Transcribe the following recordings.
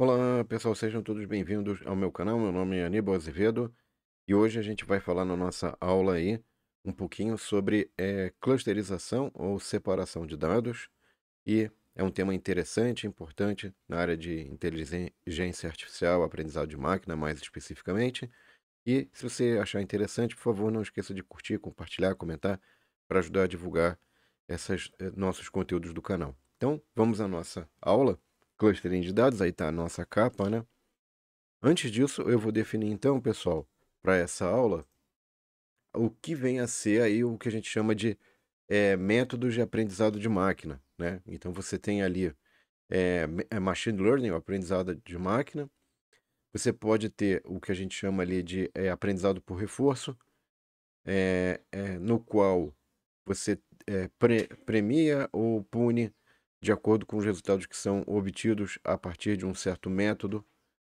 Olá, pessoal, sejam todos bem-vindos ao meu canal. Meu nome é Aníbal Azevedo e hoje a gente vai falar na nossa aula aí um pouquinho sobre clusterização ou separação de dados e é um tema interessante, importante na área de inteligência artificial, aprendizado de máquina, mais especificamente. E se você achar interessante, por favor, não esqueça de curtir, compartilhar, comentar para ajudar a divulgar esses nossos conteúdos do canal. Então, vamos à nossa aula. Clustering de dados, aí está a nossa capa, né? Antes disso, eu vou definir então, pessoal, para essa aula, o que vem a ser aí o que a gente chama de métodos de aprendizado de máquina, né? Então você tem ali machine learning, o aprendizado de máquina. Você pode ter o que a gente chama ali de aprendizado por reforço, no qual você premia ou pune de acordo com os resultados que são obtidos a partir de um certo método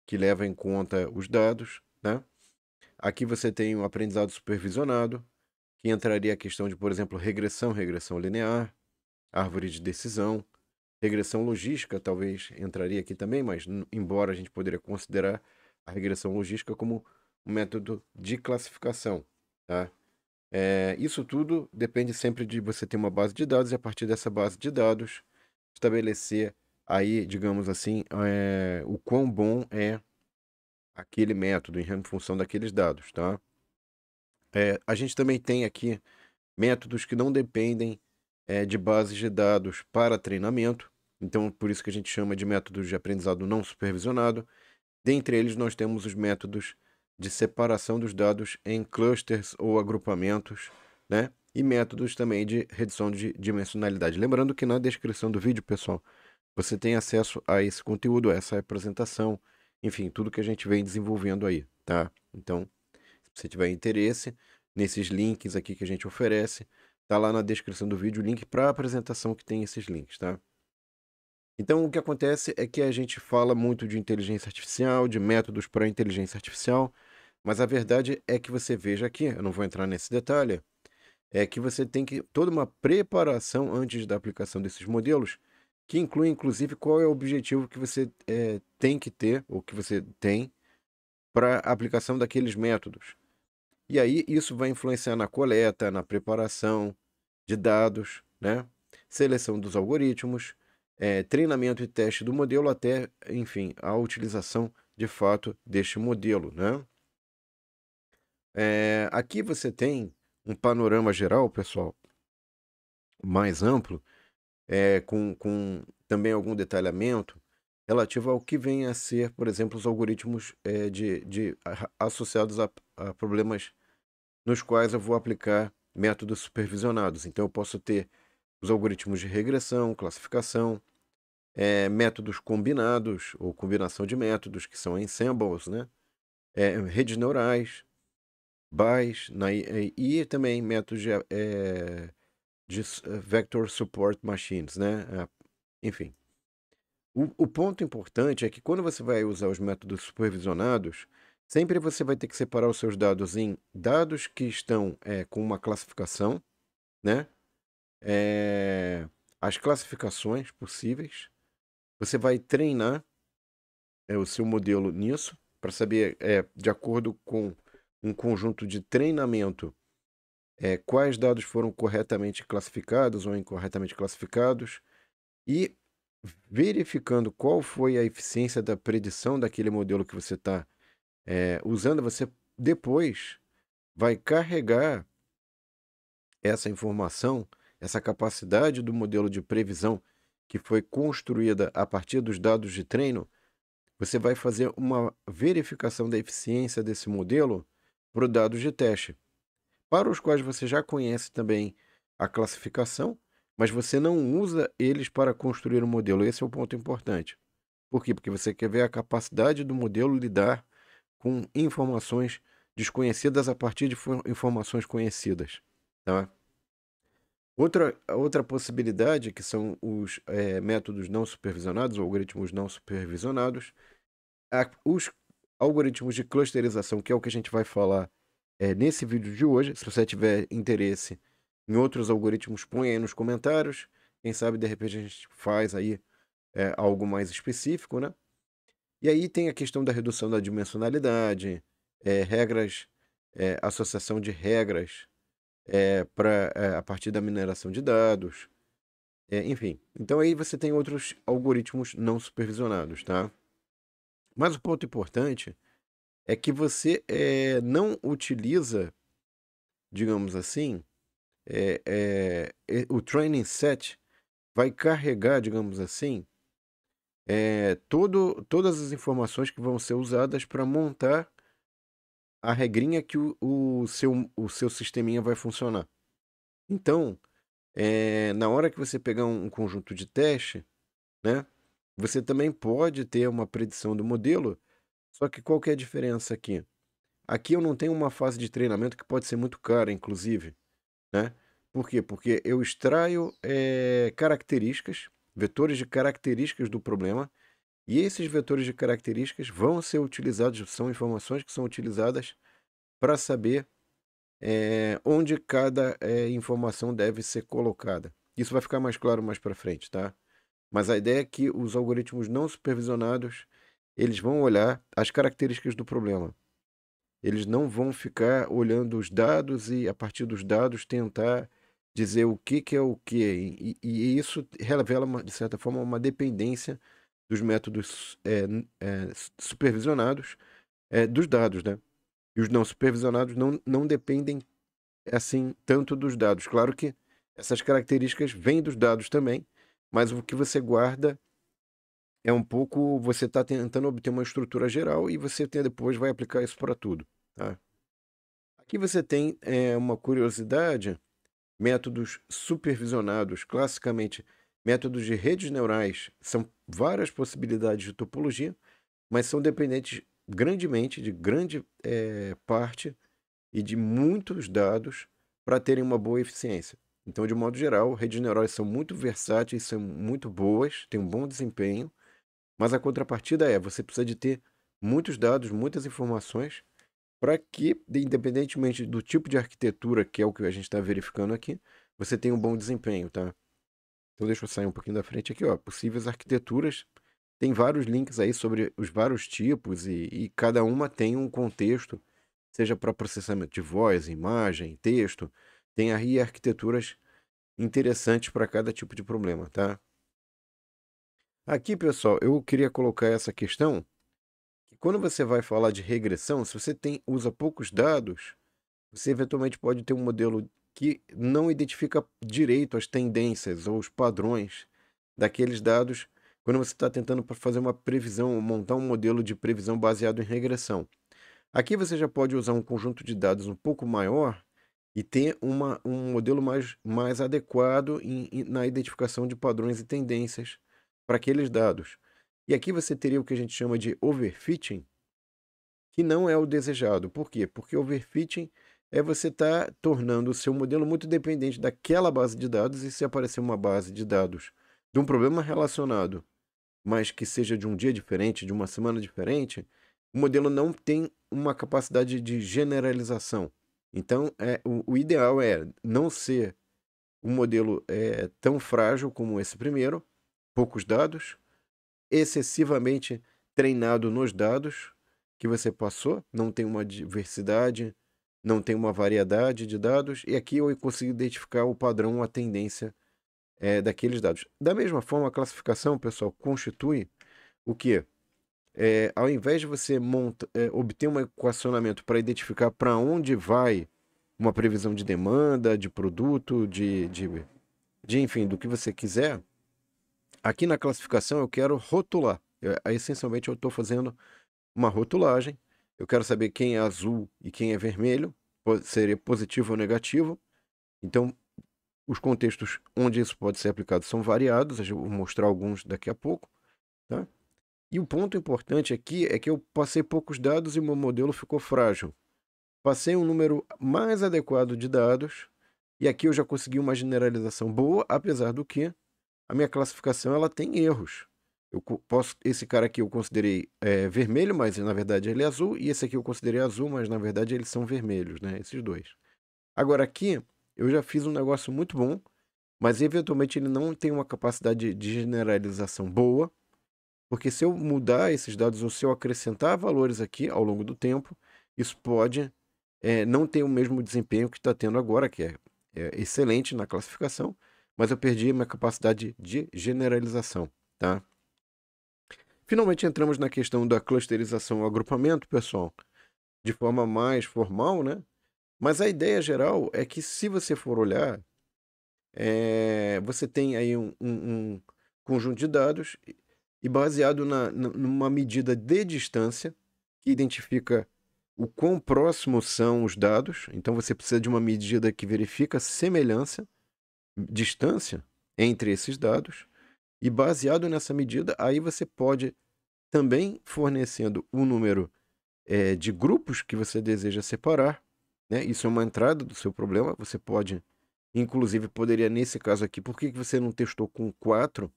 que leva em conta os dados, né? Aqui você tem o aprendizado supervisionado, que entraria a questão de, por exemplo, regressão linear, árvore de decisão, regressão logística talvez entraria aqui também, mas embora a gente poderia considerar a regressão logística como um método de classificação, tá? Isso tudo depende sempre de você ter uma base de dados e a partir dessa base de dados estabelecer aí, digamos assim, o quão bom é aquele método em função daqueles dados, tá? A gente também tem aqui métodos que não dependem de bases de dados para treinamento, então por isso que a gente chama de métodos de aprendizado não supervisionado. Dentre eles, nós temos os métodos de separação dos dados em clusters ou agrupamentos, né? E métodos também de redução de dimensionalidade. Lembrando que na descrição do vídeo, pessoal, você tem acesso a esse conteúdo, a essa apresentação, enfim, tudo que a gente vem desenvolvendo aí, tá? Então, se você tiver interesse nesses links aqui que a gente oferece, tá lá na descrição do vídeo o link para a apresentação que tem esses links, tá? Então, o que acontece é que a gente fala muito de inteligência artificial, de métodos para inteligência artificial, mas a verdade é que você veja aqui, eu não vou entrar nesse detalhe, é que você tem que toda uma preparação antes da aplicação desses modelos, que inclui inclusive qual é o objetivo que você tem que ter, ou que você tem, para a aplicação daqueles métodos. E aí isso vai influenciar na coleta, na preparação de dados, né? Seleção dos algoritmos, treinamento e teste do modelo até, enfim, a utilização de fato deste modelo, né? Aqui você tem um panorama geral, pessoal, mais amplo, com também algum detalhamento relativo ao que vem a ser, por exemplo, os algoritmos associados a problemas nos quais eu vou aplicar métodos supervisionados. Então, eu posso ter os algoritmos de regressão, classificação, métodos combinados, ou combinação de métodos, que são ensembles, né? Redes neurais, BAS, e também métodos de Vector Support Machines, né? Enfim. O ponto importante é que quando você vai usar os métodos supervisionados, sempre você vai ter que separar os seus dados em dados que estão com uma classificação, né? Eh, as classificações possíveis. Você vai treinar o seu modelo nisso, para saber, de acordo com um conjunto de treinamento, quais dados foram corretamente classificados ou incorretamente classificados, e verificando qual foi a eficiência da predição daquele modelo que você está usando, você depois vai carregar essa informação, essa capacidade do modelo de previsão que foi construída a partir dos dados de treino. Você vai fazer uma verificação da eficiência desse modelo para os dados de teste, para os quais você já conhece também a classificação, mas você não usa eles para construir um modelo. Esse é o ponto importante. Por quê? Porque você quer ver a capacidade do modelo lidar com informações desconhecidas a partir de informações conhecidas, tá? Outra possibilidade, que são os métodos não supervisionados, ou algoritmos não supervisionados, os algoritmos de clusterização, que é o que a gente vai falar nesse vídeo de hoje. Se você tiver interesse em outros algoritmos, põe aí nos comentários. Quem sabe, de repente, a gente faz aí algo mais específico, né? E aí tem a questão da redução da dimensionalidade, regras, associação de regras a partir da mineração de dados, enfim. Então aí você tem outros algoritmos não supervisionados, tá? Mas o ponto importante é que você não utiliza, digamos assim, o training set vai carregar, digamos assim, todas as informações que vão ser usadas para montar a regrinha que o seu sisteminha vai funcionar. Então, na hora que você pegar um conjunto de teste, né, você também pode ter uma predição do modelo, só que qual que é a diferença aqui? Aqui eu não tenho uma fase de treinamento que pode ser muito cara, inclusive, né? Por quê? Porque eu extraio características, vetores de características do problema, e esses vetores de características vão ser utilizados, são informações que são utilizadas para saber onde cada informação deve ser colocada. Isso vai ficar mais claro mais para frente, tá? Mas a ideia é que os algoritmos não supervisionados, eles vão olhar as características do problema. Eles não vão ficar olhando os dados e, a partir dos dados, tentar dizer o que, que é o que. E isso revela, de certa forma, uma dependência dos métodos supervisionados dos dados, né? E os não supervisionados não dependem, assim, tanto dos dados. Claro que essas características vêm dos dados também, mas o que você guarda é um pouco, você está tentando obter uma estrutura geral e você depois vai aplicar isso para tudo, tá? Aqui você tem uma curiosidade, métodos supervisionados, classicamente métodos de redes neurais, são várias possibilidades de topologia, mas são dependentes grandemente, de grande parte e de muitos dados para terem uma boa eficiência. Então, de modo geral, redes neurais são muito versáteis, são muito boas, têm um bom desempenho, mas a contrapartida você precisa de ter muitos dados, muitas informações, para que, independentemente do tipo de arquitetura, que é o que a gente está verificando aqui, você tenha um bom desempenho, tá? Então deixa eu sair um pouquinho da frente aqui, ó. Possíveis arquiteturas. Tem vários links aí sobre os vários tipos e cada uma tem um contexto, seja para processamento de voz, imagem, texto. Tem aí arquiteturas interessantes para cada tipo de problema, tá? Aqui, pessoal, eu queria colocar essa questão que quando você vai falar de regressão, se você usa poucos dados, você eventualmente pode ter um modelo que não identifica direito as tendências ou os padrões daqueles dados quando você está tentando fazer uma previsão, ou montar um modelo de previsão baseado em regressão. Aqui você já pode usar um conjunto de dados um pouco maior e ter um modelo mais adequado na identificação de padrões e tendências para aqueles dados. E aqui você teria o que a gente chama de overfitting, que não é o desejado. Por quê? Porque overfitting é você estar tornando o seu modelo muito dependente daquela base de dados, e se aparecer uma base de dados de um problema relacionado, mas que seja de um dia diferente, de uma semana diferente, o modelo não tem uma capacidade de generalização. Então, o ideal é não ser um modelo tão frágil como esse primeiro, poucos dados, excessivamente treinado nos dados que você passou, não tem uma diversidade, não tem uma variedade de dados, e aqui eu consigo identificar o padrão, a tendência daqueles dados. Da mesma forma, a classificação, pessoal, constitui o quê? Ao invés de você obter um equacionamento para identificar para onde vai uma previsão de demanda, de produto, enfim, do que você quiser, aqui na classificação eu quero rotular. Essencialmente eu estou fazendo uma rotulagem. Eu quero saber quem é azul e quem é vermelho, seria positivo ou negativo. Então, os contextos onde isso pode ser aplicado são variados, eu vou mostrar alguns daqui a pouco, tá? E o ponto importante aqui é que eu passei poucos dados e o meu modelo ficou frágil. Passei um número mais adequado de dados e aqui eu já consegui uma generalização boa, apesar do que a minha classificação ela tem erros. Esse cara aqui eu considerei vermelho, mas na verdade ele é azul, e esse aqui eu considerei azul, mas na verdade eles são vermelhos, né? Esses dois. Agora aqui eu já fiz um negócio muito bom, mas eventualmente ele não tem uma capacidade de generalização boa, Porque se eu mudar esses dados ou se eu acrescentar valores aqui ao longo do tempo, isso pode não ter o mesmo desempenho que está tendo agora, que é excelente na classificação, mas eu perdi a minha capacidade de generalização, tá? Finalmente entramos na questão da clusterização ou agrupamento, pessoal, de forma mais formal, né? Mas a ideia geral é que, se você for olhar, você tem aí um conjunto de dados e baseado numa medida de distância que identifica o quão próximos são os dados. Então você precisa de uma medida que verifica semelhança, distância entre esses dados. E baseado nessa medida, aí você pode também fornecendo um número de grupos que você deseja separar, né? Isso é uma entrada do seu problema. Você pode, inclusive, poderia nesse caso aqui, por que você não testou com 4,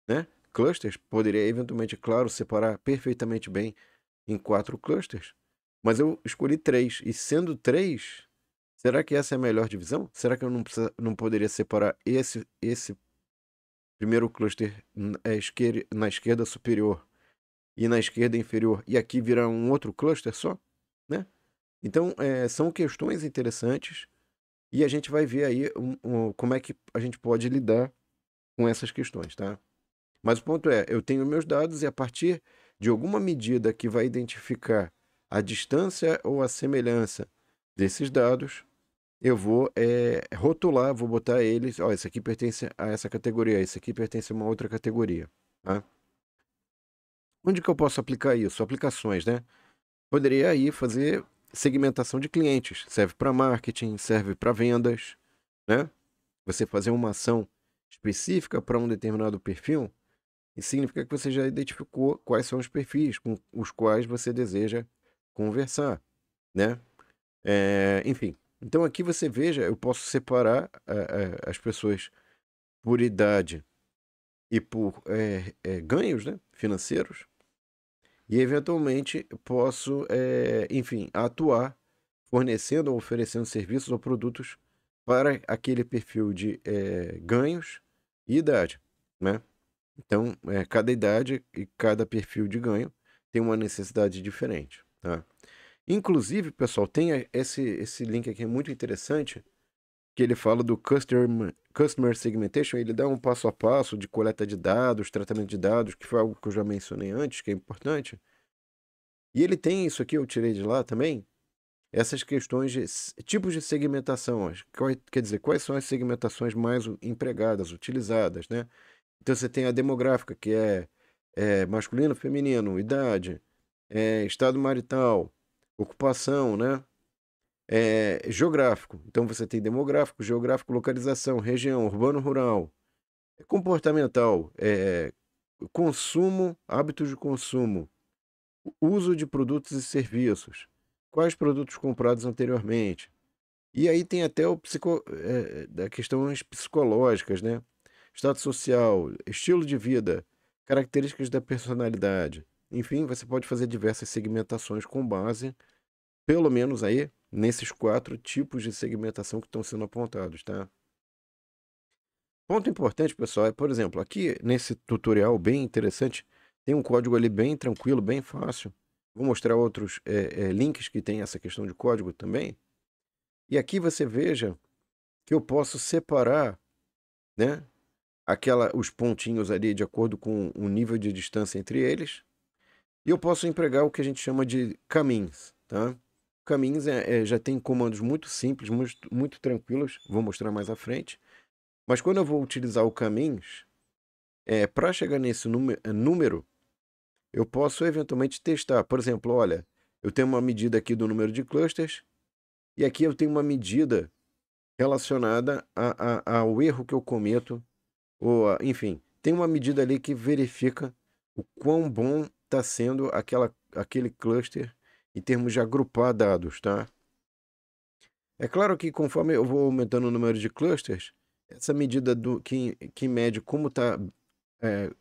né, clusters? Poderia eventualmente, claro, separar perfeitamente bem em 4 clusters, mas eu escolhi 3. E sendo 3, será que essa é a melhor divisão? Será que eu não poderia separar esse primeiro cluster na esquerda superior e na esquerda inferior, e aqui virar um outro cluster só, né? Então, são questões interessantes e a gente vai ver aí como é que a gente pode lidar com essas questões, tá? Mas o ponto é, eu tenho meus dados e, a partir de alguma medida que vai identificar a distância ou a semelhança desses dados, eu vou rotular, vou botar eles, ó, esse aqui pertence a essa categoria, esse aqui pertence a uma outra categoria, tá? Onde que eu posso aplicar isso? Aplicações, né? Poderia aí fazer segmentação de clientes. Serve para marketing, serve para vendas, né? Você fazer uma ação específica para um determinado perfil, isso significa que você já identificou quais são os perfis com os quais você deseja conversar, né? Enfim, então aqui você veja, eu posso separar as pessoas por idade e por ganhos, né, financeiros, e eventualmente posso, enfim, atuar fornecendo ou oferecendo serviços ou produtos para aquele perfil de ganhos e idade, né? Então, cada idade e cada perfil de ganho tem uma necessidade diferente, tá? Inclusive, pessoal, tem esse link aqui muito interessante, que ele fala do Customer Segmentation. Ele dá um passo a passo de coleta de dados, tratamento de dados, que foi algo que eu já mencionei antes, que é importante. E ele tem isso aqui, eu tirei de lá também, essas questões de tipos de segmentação. Quer dizer, quais são as segmentações mais empregadas, utilizadas, né? Então você tem a demográfica, que é masculino, feminino, idade, estado marital, ocupação, né? Geográfico. Então você tem demográfico, geográfico, localização, região, urbano, rural, comportamental, consumo, hábitos de consumo, uso de produtos e serviços, quais produtos comprados anteriormente. E aí tem até da questões psicológicas, né? Status social, estilo de vida, características da personalidade. Enfim, você pode fazer diversas segmentações com base, pelo menos aí, nesses 4 tipos de segmentação que estão sendo apontados, tá? Ponto importante, pessoal, por exemplo, aqui nesse tutorial bem interessante, tem um código ali bem tranquilo, bem fácil. Vou mostrar outros links que tem essa questão de código também. E aqui você veja que eu posso separar, né, os pontinhos ali de acordo com o nível de distância entre eles. E eu posso empregar o que a gente chama de caminhos, tá? Caminhos já tem comandos muito simples, muito tranquilos. Vou mostrar mais à frente. Mas quando eu vou utilizar o caminhos, para chegar nesse número, eu posso eventualmente testar. Por exemplo, olha, eu tenho uma medida aqui do número de clusters e aqui eu tenho uma medida relacionada ao erro que eu cometo, ou enfim, tem uma medida ali que verifica o quão bom está sendo aquele cluster em termos de agrupar dados, tá? É claro que conforme eu vou aumentando o número de clusters, essa medida que mede como está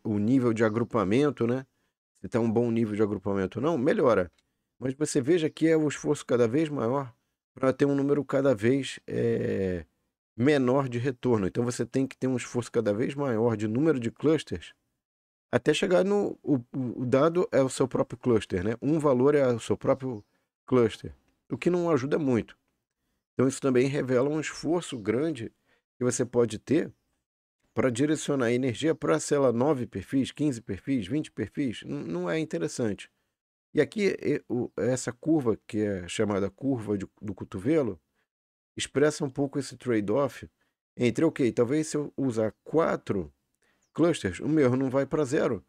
o nível de agrupamento, né? Se está um bom nível de agrupamento ou não, melhora. Mas você veja que é o esforço cada vez maior para ter um número cada vez menor de retorno. Então você tem que ter um esforço cada vez maior de número de clusters até chegar no... O dado é o seu próprio cluster, né? Um valor é o seu próprio cluster, o que não ajuda muito. Então isso também revela um esforço grande que você pode ter para direcionar energia para, sei lá, 9 perfis, 15 perfis, 20 perfis. Não é interessante. E aqui, essa curva, que é chamada curva do cotovelo, expressa um pouco esse trade-off entre, ok, talvez se eu usar 4 clusters, o meu erro não vai para zero.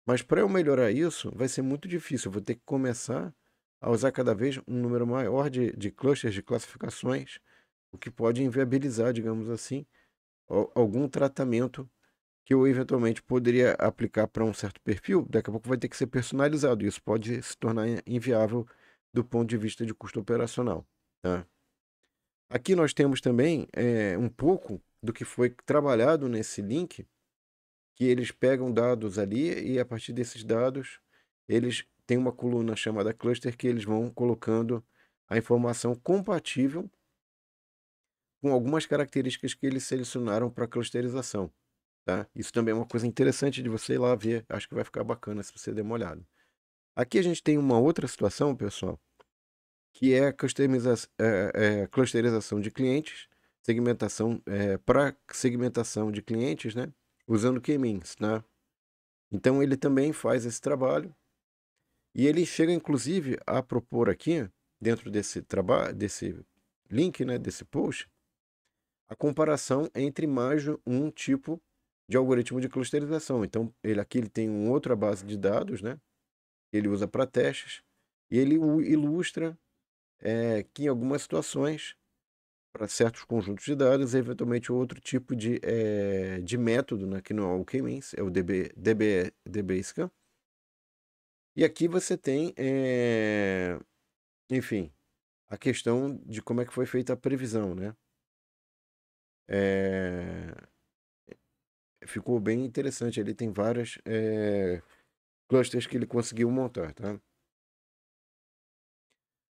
Mas para eu melhorar isso, vai ser muito difícil. Eu vou ter que começar a usar cada vez um número maior de clusters, de classificações, o que pode inviabilizar, digamos assim, algum tratamento que eu eventualmente poderia aplicar para um certo perfil. Daqui a pouco vai ter que ser personalizado. Isso pode se tornar inviável do ponto de vista de custo operacional. Tá? Aqui nós temos também um pouco do que foi trabalhado nesse link, que eles pegam dados ali e a partir desses dados eles têm uma coluna chamada cluster que eles vão colocando a informação compatível com algumas características que eles selecionaram para clusterização, tá? Isso também é uma coisa interessante de você ir lá ver, acho que vai ficar bacana se você der uma olhada. Aqui a gente tem uma outra situação, pessoal, que é a clusterização de clientes, segmentação para segmentação de clientes, né? Usando K-means, né? Então ele também faz esse trabalho e ele chega inclusive a propor aqui, dentro desse trabalho, desse link, né, desse post, a comparação entre mais de um tipo de algoritmo de clusterização. Então aqui ele tem uma outra base de dados, né? Ele usa para testes e ele ilustra que em algumas situações, para certos conjuntos de dados, eventualmente outro tipo de método, né, que não é o K-means, é o DBScan. E aqui você tem, enfim, a questão de como é que foi feita a previsão, né? Ficou bem interessante. Ele tem várias clusters que ele conseguiu montar, tá?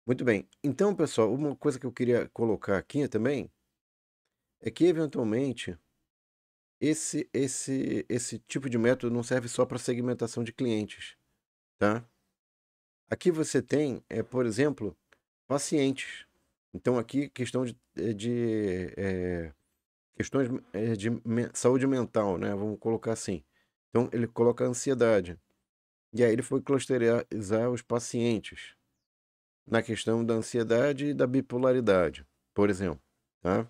Muito bem. Então, pessoal, uma coisa que eu queria colocar aqui também é que, eventualmente, esse tipo de método não serve só para segmentação de clientes, tá? Aqui você tem, por exemplo, pacientes. Então, aqui, questão de questões de saúde mental, né? Vamos colocar assim. Então, ele coloca ansiedade. E aí ele foi clusterizar os pacientes na questão da ansiedade e da bipolaridade, por exemplo, tá?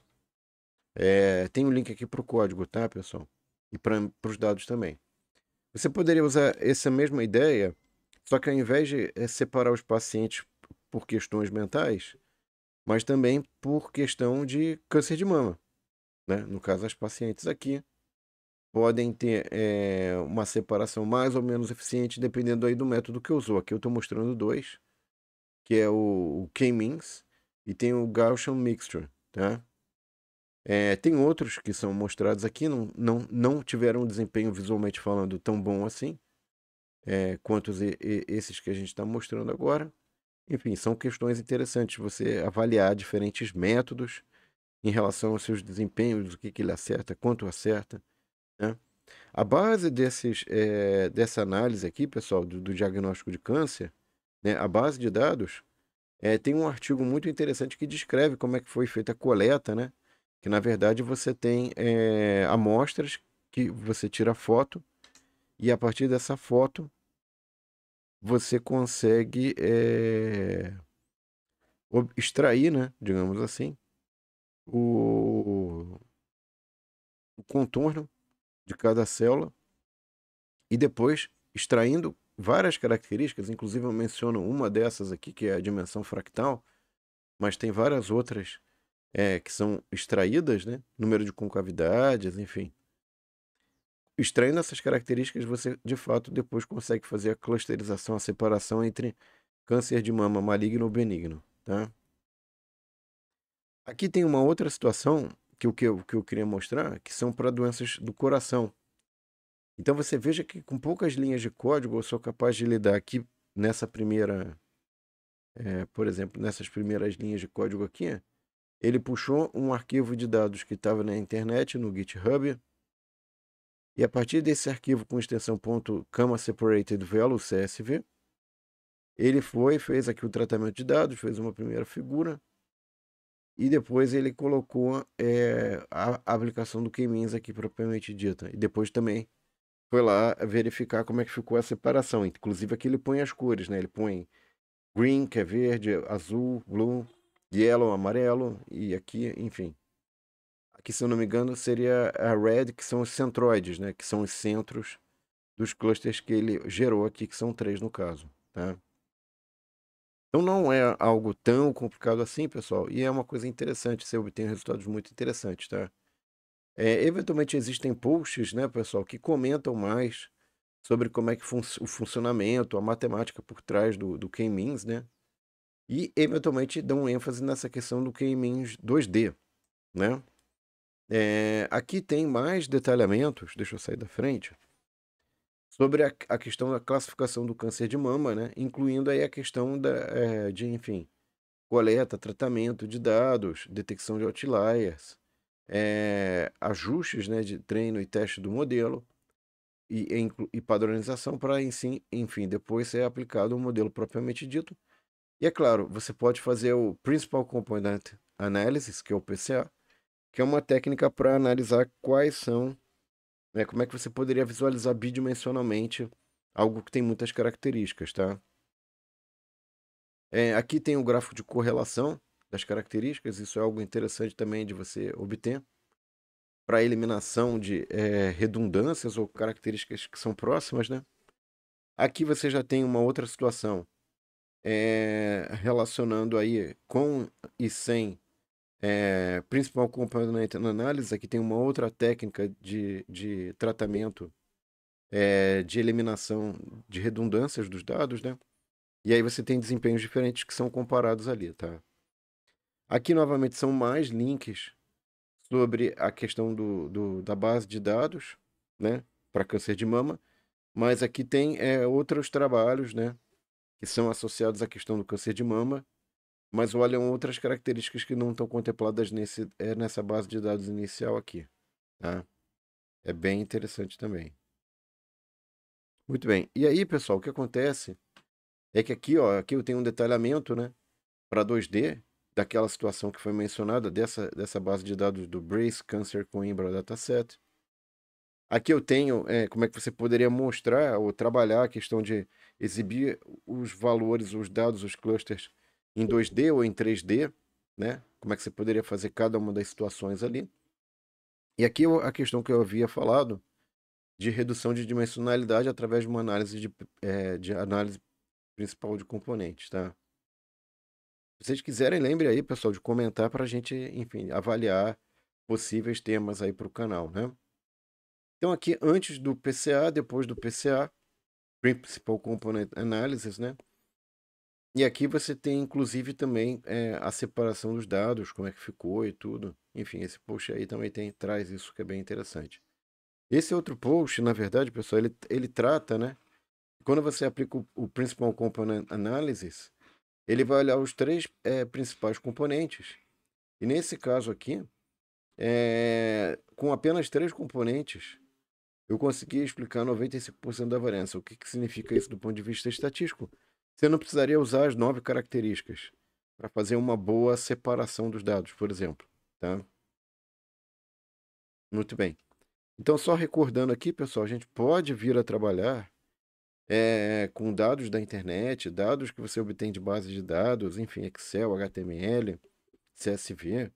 Tem um link aqui para o código, tá, pessoal? E para os dados também. Você poderia usar essa mesma ideia, só que ao invés de separar os pacientes por questões mentais, mas também por questão de câncer de mama, né? No caso, as pacientes aqui podem ter uma separação mais ou menos eficiente, dependendo aí do método que usou. Aqui eu estou mostrando dois, que é o K-means e tem o Gaussian Mixture, tá? Tem outros que são mostrados aqui, não tiveram um desempenho visualmente falando tão bom assim, quanto esses que a gente está mostrando agora. Enfim, são questões interessantes você avaliar diferentes métodos em relação aos seus desempenhos, o que ele acerta, quanto acerta, né? A base dessa análise aqui, pessoal, do diagnóstico de câncer, né, a base de dados, tem um artigo muito interessante que descreve como é que foi feita a coleta, né? Que na verdade você tem amostras que você tira foto e a partir dessa foto você consegue extrair, né, digamos assim, o, o contorno de cada célula e depois extraindo várias características, inclusive eu menciono uma dessas aqui, que é a dimensão fractal, mas tem várias outras que são extraídas, né? Número de concavidades, enfim. Extraindo essas características, você de fato depois consegue fazer a clusterização, a separação entre câncer de mama maligno ou benigno, tá? Aqui tem uma outra situação que eu queria mostrar, que são para doenças do coração. Então você veja que com poucas linhas de código eu sou capaz de lidar aqui nessa primeira, por exemplo, nessas primeiras linhas de código aqui, ele puxou um arquivo de dados que estava na internet, no GitHub, E a partir desse arquivo com extensão .comma separated value CSV, ele fez aqui o tratamento de dados, fez uma primeira figura, e depois ele colocou a aplicação do k-means aqui propriamente dita. E depois também foi lá verificar como é que ficou a separação. Inclusive aqui ele põe as cores, né? Ele põe green, que é verde, azul, blue, yellow, amarelo, e aqui, enfim. Aqui, se eu não me engano, seria a red, que são os centroides, né? Que são os centros dos clusters que ele gerou aqui, que são 3 no caso, tá? Então não é algo tão complicado assim, pessoal, e é uma coisa interessante, você obtém resultados muito interessantes, tá? Eventualmente existem posts, né, pessoal, que comentam mais sobre como é que o funcionamento, a matemática por trás do K-means, né? E eventualmente dão ênfase nessa questão do K-means 2D, né? Aqui tem mais detalhamentos, deixa eu sair da frente, sobre a questão da classificação do câncer de mama, né? Incluindo aí a questão de, enfim, coleta, tratamento de dados, detecção de outliers, ajustes, né, de treino e teste do modelo e padronização para, enfim, depois ser aplicado o modelo propriamente dito. E é claro, você pode fazer o Principal Component Analysis, que é o PCA, que é uma técnica para analisar quais são, né, como é que você poderia visualizar bidimensionalmente algo que tem muitas características, tá? Aqui tem o gráfico de correlação das características, isso é algo interessante também de você obter para eliminação de redundâncias ou características que são próximas, né? Aqui você já tem uma outra situação relacionando aí com e sem principal componente na análise. Aqui tem uma outra técnica de tratamento de eliminação de redundâncias dos dados, né? E aí você tem desempenhos diferentes que são comparados ali, tá? Aqui, novamente, são mais links sobre a questão da base de dados, né? Para câncer de mama. Mas aqui tem outros trabalhos, né? Que são associados à questão do câncer de mama, mas olham outras características que não estão contempladas nessa base de dados inicial aqui, tá? É bem interessante também. Muito bem. E aí, pessoal, o que acontece é que aqui, ó, aqui eu tenho um detalhamento, né, para 2D daquela situação que foi mencionada dessa base de dados do Brace Cancer Coimbra Dataset. Aqui eu tenho como é que você poderia mostrar ou trabalhar a questão de exibir os valores, os dados, os clusters em 2D ou em 3D, né? Como é que você poderia fazer cada uma das situações ali. E aqui a questão que eu havia falado de redução de dimensionalidade através de uma análise de análise principal de componentes, tá? Se vocês quiserem, lembre aí, pessoal, de comentar para a gente, enfim, avaliar possíveis temas aí para o canal, né? Então aqui, antes do PCA, depois do PCA, Principal Component Analysis, né? E aqui você tem, inclusive, também a separação dos dados, como é que ficou e tudo. Enfim, esse post aí também traz isso que é bem interessante. Esse outro post, na verdade, pessoal, ele trata, né? Quando você aplica o Principal Component Analysis, ele vai olhar os 3 principais componentes. E nesse caso aqui, com apenas 3 componentes, eu consegui explicar 95% da variância. O que significa isso do ponto de vista estatístico? Você não precisaria usar as 9 características para fazer uma boa separação dos dados, por exemplo. Tá? Muito bem. Então, só recordando aqui, pessoal, a gente pode vir a trabalhar com dados da internet, dados que você obtém de base de dados, enfim, Excel, HTML, CSV.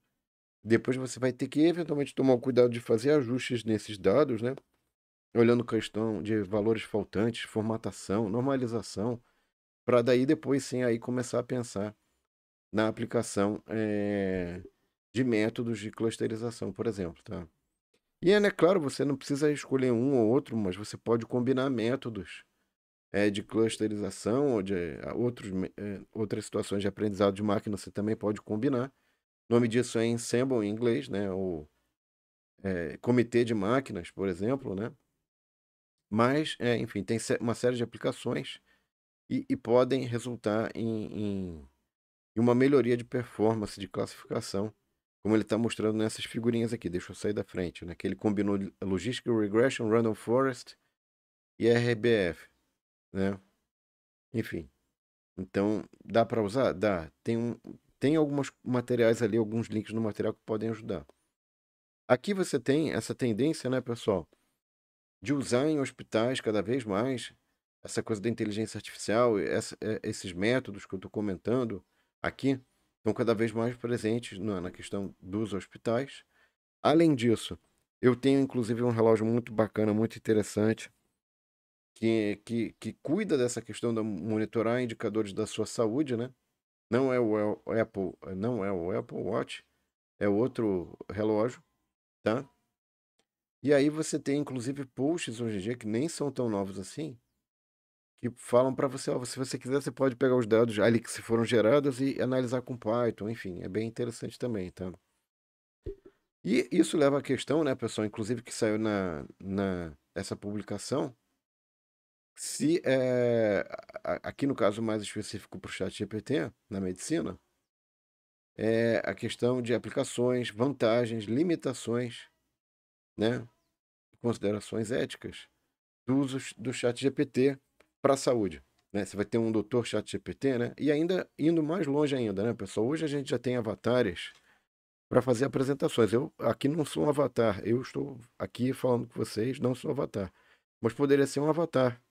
Depois você vai ter que eventualmente tomar o cuidado de fazer ajustes nesses dados, né? Olhando questão de valores faltantes, formatação, normalização, para daí depois sim aí começar a pensar na aplicação de métodos de clusterização, por exemplo, tá? E né, claro, você não precisa escolher um ou outro, mas você pode combinar métodos de clusterização ou de outras situações de aprendizado de máquina, você também pode combinar. O nome disso é Ensemble em inglês, né? Ou comitê de máquinas, por exemplo, né? Mas, enfim, tem uma série de aplicações e podem resultar em uma melhoria de performance de classificação como ele está mostrando nessas figurinhas aqui. Deixa eu sair da frente, né? Que ele combinou Logistical Regression, Random Forest e RBF, né? Enfim, então dá para usar? Dá. Tem alguns materiais ali, alguns links no material que podem ajudar. Aqui você tem essa tendência, né, pessoal, de usar em hospitais cada vez mais essa coisa da inteligência artificial, esses métodos que eu estou comentando aqui, estão cada vez mais presentes na questão dos hospitais. Além disso, eu tenho inclusive um relógio muito bacana, muito interessante, que cuida dessa questão de monitorar indicadores da sua saúde, né? Não é o Apple, não é o Apple Watch, é outro relógio, tá? E aí você tem inclusive posts hoje em dia que nem são tão novos assim, que falam para você, ó, se você quiser, você pode pegar os dados ali que se foram gerados e analisar com Python, enfim, é bem interessante também, tá? E isso leva à questão, né, pessoal, inclusive que saiu essa publicação, se aqui no caso mais específico para o ChatGPT, na medicina, é a questão de aplicações, vantagens, limitações, né, considerações éticas do uso do ChatGPT para a saúde. Né? Você vai ter um doutor ChatGPT, né? E ainda indo mais longe ainda, né, pessoal? Hoje a gente já tem avatares para fazer apresentações. Eu aqui não sou um avatar, eu estou aqui falando com vocês, não sou avatar. Mas poderia ser um avatar.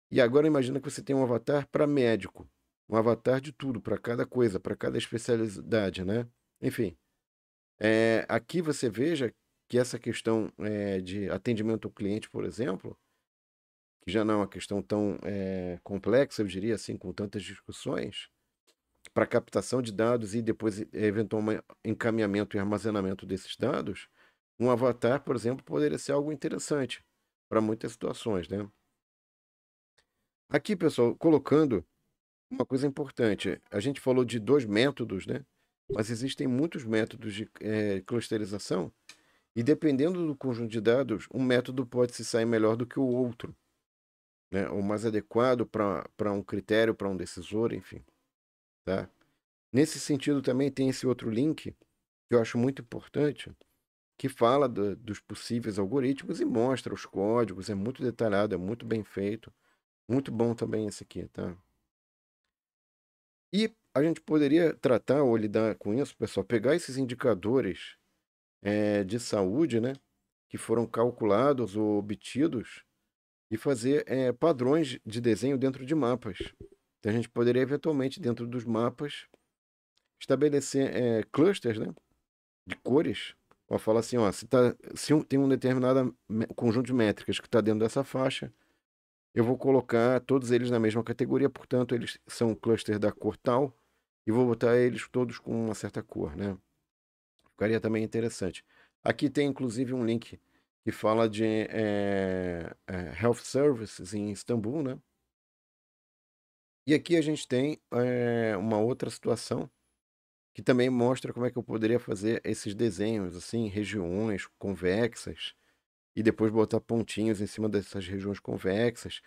E agora imagina que você tem um avatar para médico, um avatar de tudo, para cada coisa, para cada especialidade, né? Enfim, aqui você veja que essa questão de atendimento ao cliente, por exemplo, que já não é uma questão tão complexa, eu diria assim, com tantas discussões, para captação de dados e depois eventual encaminhamento e armazenamento desses dados, um avatar, por exemplo, poderia ser algo interessante para muitas situações, né? Aqui, pessoal, colocando uma coisa importante, a gente falou de 2 métodos, né? Mas existem muitos métodos de clusterização e dependendo do conjunto de dados, um método pode se sair melhor do que o outro, né? O mais adequado para um critério, para um decisor, enfim, tá? Nesse sentido também tem esse outro link que eu acho muito importante, que fala dos possíveis algoritmos e mostra os códigos, é muito detalhado, é muito bem feito, muito bom também esse aqui, tá? E a gente poderia tratar ou lidar com isso, pessoal, pegar esses indicadores de saúde, né, que foram calculados ou obtidos e fazer padrões de desenho dentro de mapas. Então a gente poderia eventualmente, dentro dos mapas, estabelecer clusters, né, de cores. Ó, fala assim, ó, se tem um determinado conjunto de métricas que está dentro dessa faixa, eu vou colocar todos eles na mesma categoria, portanto, eles são cluster da cor tal, e vou botar eles todos com uma certa cor, né? Ficaria também interessante. Aqui tem, inclusive, um link que fala de health services em Istambul, né? E aqui a gente tem uma outra situação que também mostra como é que eu poderia fazer esses desenhos, assim, regiões convexas, e depois botar pontinhos em cima dessas regiões convexas.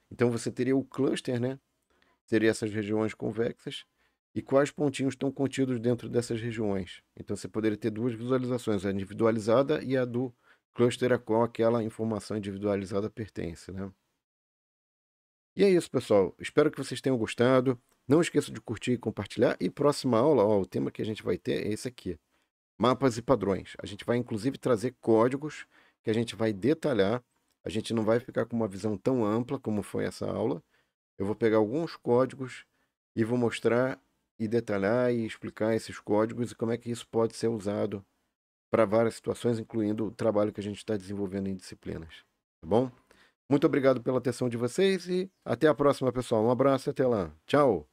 Então você teria o cluster, né? Seria essas regiões convexas e quais pontinhos estão contidos dentro dessas regiões. Então você poderia ter 2 visualizações, a individualizada e a do cluster a qual aquela informação individualizada pertence, né? E é isso, pessoal. Espero que vocês tenham gostado. Não esqueça de curtir e compartilhar. E próxima aula, ó, o tema que a gente vai ter é esse aqui: mapas e padrões. A gente vai inclusive trazer códigos que a gente vai detalhar. A gente não vai ficar com uma visão tão ampla como foi essa aula. Eu vou pegar alguns códigos e vou mostrar e detalhar e explicar esses códigos e como é que isso pode ser usado para várias situações, incluindo o trabalho que a gente está desenvolvendo em disciplinas. Tá bom? Muito obrigado pela atenção de vocês e até a próxima, pessoal. Um abraço e até lá. Tchau!